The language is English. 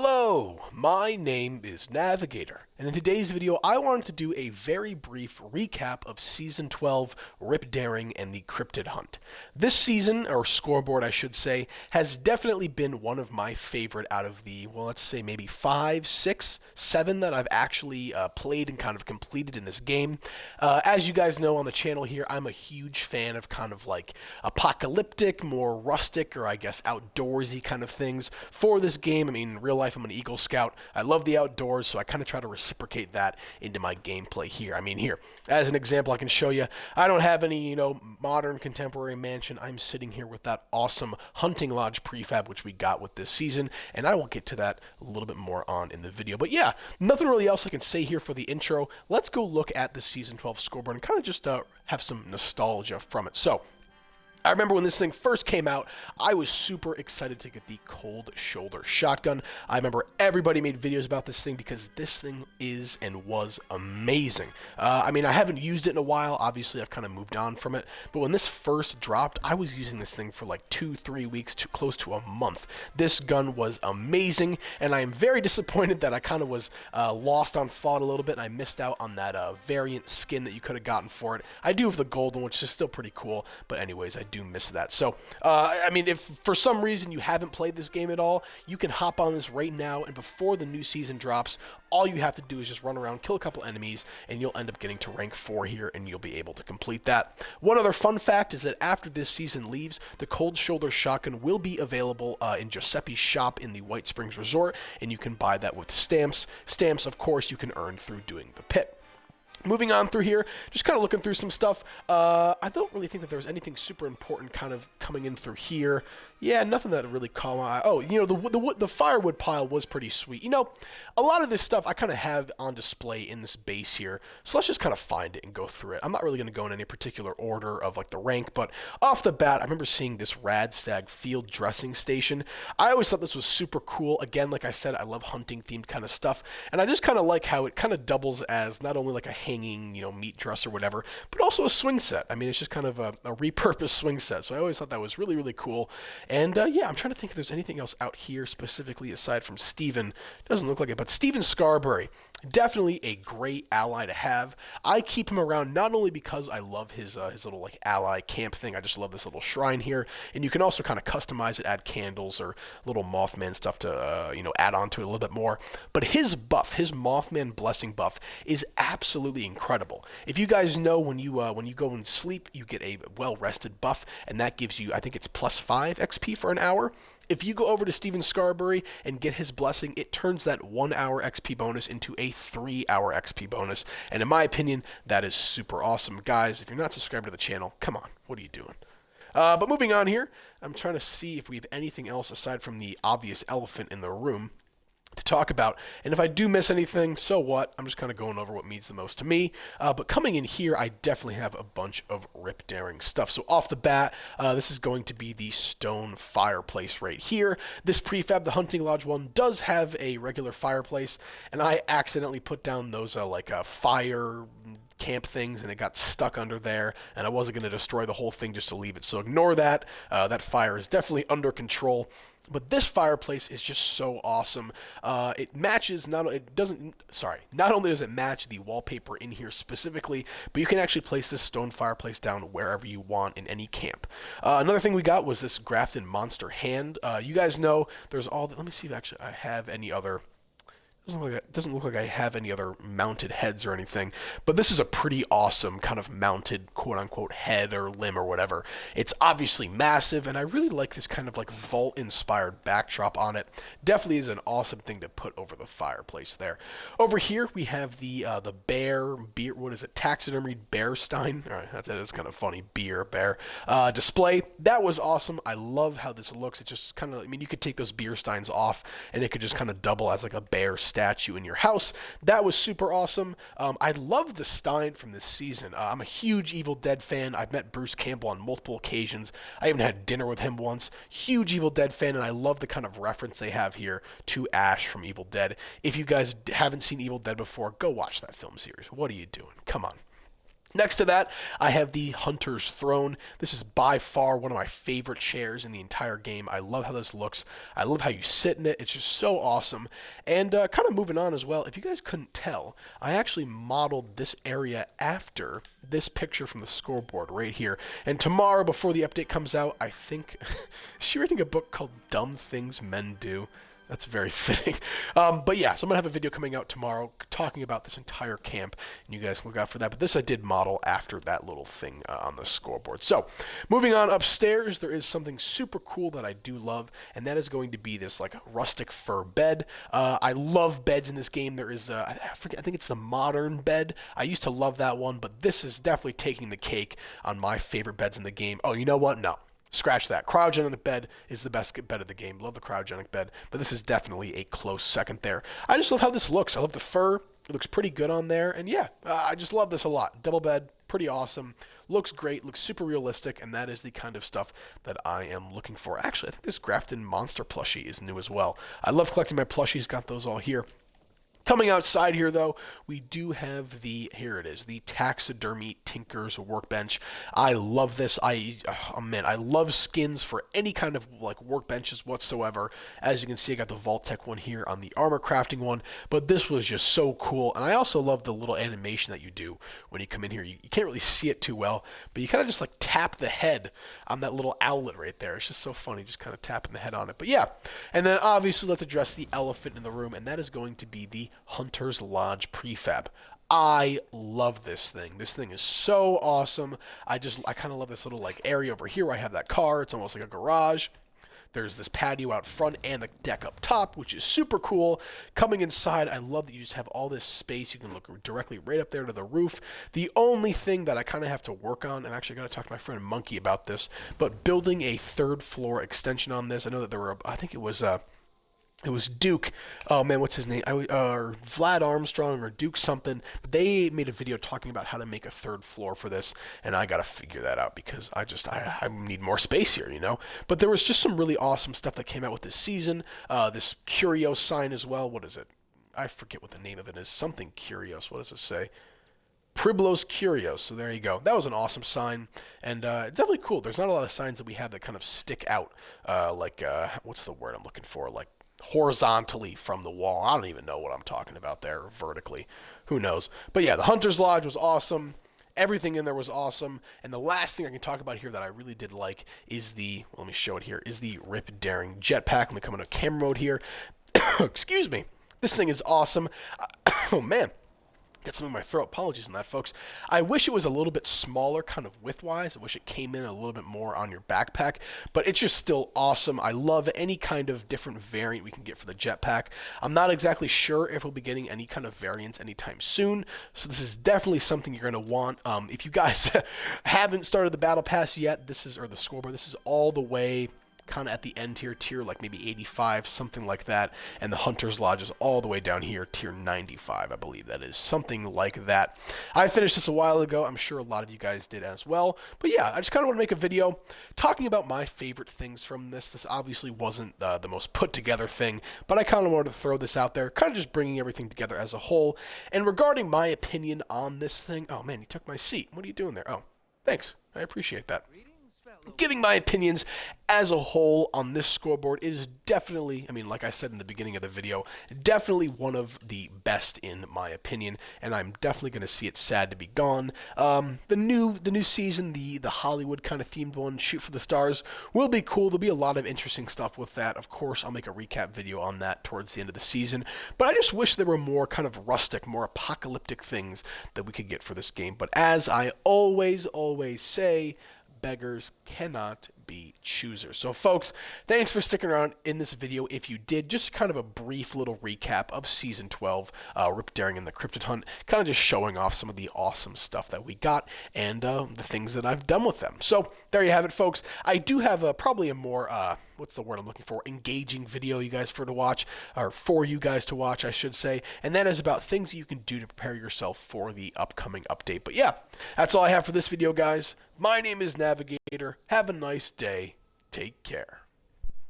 Hello, my name is Navigator, and in today's video I wanted to do a very brief recap of Season 12, Rip Daring and the Cryptid Hunt. This season, or scoreboard I should say, has definitely been one of my favorite out of the, well, let's say maybe 5, 6, 7 that I've actually played and kind of completed in this game. As you guys know on the channel here, I'm a huge fan of kind of like apocalyptic, more rustic, or I guess outdoorsy kind of things for this game. I mean, in real life, I'm an Eagle Scout. I love the outdoors, so I kind of try to reciprocate that into my gameplay here. I mean, here, as an example, I can show you, I don't have any, modern contemporary mansion. I'm sitting here with that awesome hunting lodge prefab, which we got with this season, and I will get to that a little bit more on in the video. But yeah, nothing really else I can say here for the intro. Let's go look at the Season 12 scoreboard and kind of just have some nostalgia from it. So, I remember when this thing first came out, I was super excited to get the Cold Shoulder Shotgun. I remember everybody made videos about this thing because this thing is and was amazing. I mean, I haven't used it in a while. Obviously, I've kind of moved on from it. But when this first dropped, I was using this thing for like 2-3 weeks, close to a month. This gun was amazing, and I am very disappointed that I kind of was lost on FOD a little bit, and I missed out on that variant skin that you could have gotten for it. I do have the gold one, which is still pretty cool, but anyways, I do miss that. So, I mean, if for some reason you haven't played this game at all, you can hop on this right now, and before the new season drops, all you have to do is just run around, kill a couple enemies, and you'll end up getting to rank 4 here, and you'll be able to complete that. One other fun fact is that after this season leaves, the Cold Shoulder Shotgun will be available in Giuseppe's shop in the White Springs Resort, and you can buy that with stamps. Stamps, of course, you can earn through doing the pit. Moving on through here, just kind of looking through some stuff. I don't really think that there was anything super important kind of coming in through here. Yeah, nothing that really caught my eye. Oh, the firewood pile was pretty sweet. A lot of this stuff I kind of have on display in this base here. So let's just kind of find it and go through it. I'm not really going to go in any particular order of like the rank, but off the bat, I remember seeing this Radstag field dressing station. I always thought this was super cool. Again, like I said, I love hunting themed kind of stuff, and I just kind of like how it kind of doubles as not only like a hanging, meat dress or whatever, but also a swing set. I mean, it's just kind of a repurposed swing set. So I always thought that was really, really cool. And yeah, I'm trying to think if there's anything else out here specifically aside from Steven. Doesn't look like it, but Steven Scarberry, definitely a great ally to have. I keep him around not only because I love his little like ally camp thing. I just love this little shrine here, and you can also kind of customize it, add candles or little Mothman stuff to add on to it a little bit more. But his buff, his Mothman blessing buff, is absolutely incredible. If you guys know, when you go and sleep, you get a well-rested buff, and that gives you, I think it's +5 XP for an hour. If you go over to Steven Scarberry and get his blessing, it turns that 1 hour XP bonus into a 3 hour XP bonus, and in my opinion, that is super awesome. Guys, if you're not subscribed to the channel, come on, what are you doing? But moving on here, I'm trying to see if we have anything else aside from the obvious elephant in the room to talk about, and if I do miss anything, so what? I'm just kind of going over what means the most to me. But coming in here, I definitely have a bunch of Rip Daring stuff. So off the bat, this is going to be the stone fireplace right here. This prefab, the Hunting Lodge one, does have a regular fireplace, and I accidentally put down those fire camp things, and it got stuck under there, and I wasn't going to destroy the whole thing just to leave it, so ignore that. That fire is definitely under control. But this fireplace is just so awesome. It matches not only does it match the wallpaper in here specifically, but you can actually place this stone fireplace down wherever you want in any camp. Another thing we got was this Grafton Monster hand. You guys know there's all. Let me see if actually I have any other. Doesn't look like I have any other mounted heads or anything, but this is a pretty awesome kind of mounted quote-unquote head or limb or whatever. It's obviously massive, and I really like this kind of like vault-inspired backdrop on it. Definitely is an awesome thing to put over the fireplace there. Over here we have the bear, what is it, taxidermied bear stein? All right, that is kind of funny, bear display. That was awesome. I love how this looks. It just kind of, I mean, you could take those beer steins off, and it could just kind of double as like a bear statue in your house. That was super awesome. I love the Stein from this season. I'm a huge Evil Dead fan. I've met Bruce Campbell on multiple occasions. I even had dinner with him once. Huge Evil Dead fan, and I love the kind of reference they have here to Ash from Evil Dead. If you guys haven't seen Evil Dead before, go watch that film series. What are you doing? Come on. Next to that, I have the Hunter's Throne. This is by far one of my favorite chairs in the entire game. I love how this looks. I love how you sit in it. It's just so awesome. And kind of moving on as well, if you guys couldn't tell, I actually modeled this area after this picture from the scoreboard right here. And tomorrow, before the update comes out, I think she's reading a book called Dumb Things Men Do. That's very fitting. But yeah, so I'm going to have a video coming out tomorrow talking about this entire camp, and you guys can look out for that. But this I did model after that little thing on the scoreboard. So moving on upstairs, there is something super cool that I do love, and that is going to be this like rustic fur bed. I love beds in this game. There is, I think it's the modern bed. I used to love that one, but this is definitely taking the cake on my favorite beds in the game. Oh, you know what? No. Scratch that. Cryogenic bed is the best bed of the game. Love the cryogenic bed, but this is definitely a close second there. I just love how this looks. I love the fur. It looks pretty good on there, and yeah, I just love this a lot. Double bed, pretty awesome. Looks great, looks super realistic, and that is the kind of stuff that I am looking for. Actually, I think this Grafton Monster plushie is new as well. I love collecting my plushies. Got those all here. Coming outside here, though, we do have the, here it is, the Taxidermy Tinker's Workbench. I love this. Oh man, I love skins for any kind of like workbenches whatsoever. As you can see, I got the Vault-Tec one here on the armor crafting one, but this was just so cool. And I also love the little animation that you do when you come in here. You can't really see it too well, but you kind of just like tap the head on that little owlet right there. It's just so funny, just kind of tapping the head on it. But yeah, and then obviously let's address the elephant in the room, and that is going to be the Hunter's Lodge prefab. I love this thing. This thing is so awesome. I kind of love this little like area over here where I have that car. It's almost like a garage. There's this patio out front and the deck up top, which is super cool. Coming inside, I love that you just have all this space. You can look directly right up there to the roof. The only thing that I kind of have to work on, and actually I got to talk to my friend Monkey about this, but building a third floor extension on this. I know that there were, I think it was Duke. Oh man, what's his name? Or Vlad Armstrong or Duke something. They made a video talking about how to make a third floor for this, and I gotta figure that out because I need more space here, you know. But there was just some really awesome stuff that came out with this season. This Curios sign as well. What is it? I forget what the name of it is. Something Curios. What does it say? Priblos Curios. So there you go. That was an awesome sign, and it's definitely cool. There's not a lot of signs that we have that kind of stick out, what's the word I'm looking for? Like horizontally from the wall. I don't even know what I'm talking about there, vertically. Who knows? But yeah, the Hunter's Lodge was awesome. Everything in there was awesome. And the last thing I can talk about here that I really did like is the, let me show it here, is the Rip Daring jetpack. Let me come into camera mode here. Excuse me. This thing is awesome. Oh man. Get some in my throat. Apologies on that, folks. I wish it was a little bit smaller, kind of width-wise. I wish it came in a little bit more on your backpack, but it's just still awesome. I love any kind of different variant we can get for the jetpack. I'm not exactly sure if we'll be getting any kind of variants anytime soon, so this is definitely something you're going to want. If you guys haven't started the Battle Pass yet, or the scoreboard, this is all the way kind of at the end here, tier like maybe 85, something like that, and the Hunter's Lodge is all the way down here, tier 95, I believe that is, something like that. I finished this a while ago. I'm sure a lot of you guys did as well, but yeah, I just kind of want to make a video talking about my favorite things from this. This obviously wasn't the most put together thing, but I kind of wanted to throw this out there, kind of just bringing everything together as a whole. And regarding my opinion on this thing, oh man, you took my seat. What are you doing there? Oh, thanks. I appreciate that. Giving my opinions as a whole on this scoreboard is definitely, I mean, like I said in the beginning of the video, definitely one of the best in my opinion, and I'm definitely going to see it sad to be gone. The new season, the Hollywood kind of themed one, Shoot for the Stars, will be cool. There'll be a lot of interesting stuff with that. Of course, I'll make a recap video on that towards the end of the season, but I just wish there were more kind of rustic, more apocalyptic things that we could get for this game. But as I always say, beggars cannot be choosers. So folks, thanks for sticking around in this video. If you did, just kind of a brief little recap of Season 12, Rip Daring and the Cryptid Hunt, kind of just showing off some of the awesome stuff that we got and the things that I've done with them. So there you have it, folks. I do have probably a more, what's the word I'm looking for, engaging video you guys for you guys to watch, I should say, and that is about things you can do to prepare yourself for the upcoming update. But yeah, that's all I have for this video, guys. My name is Navigator. Have a nice day. Take care.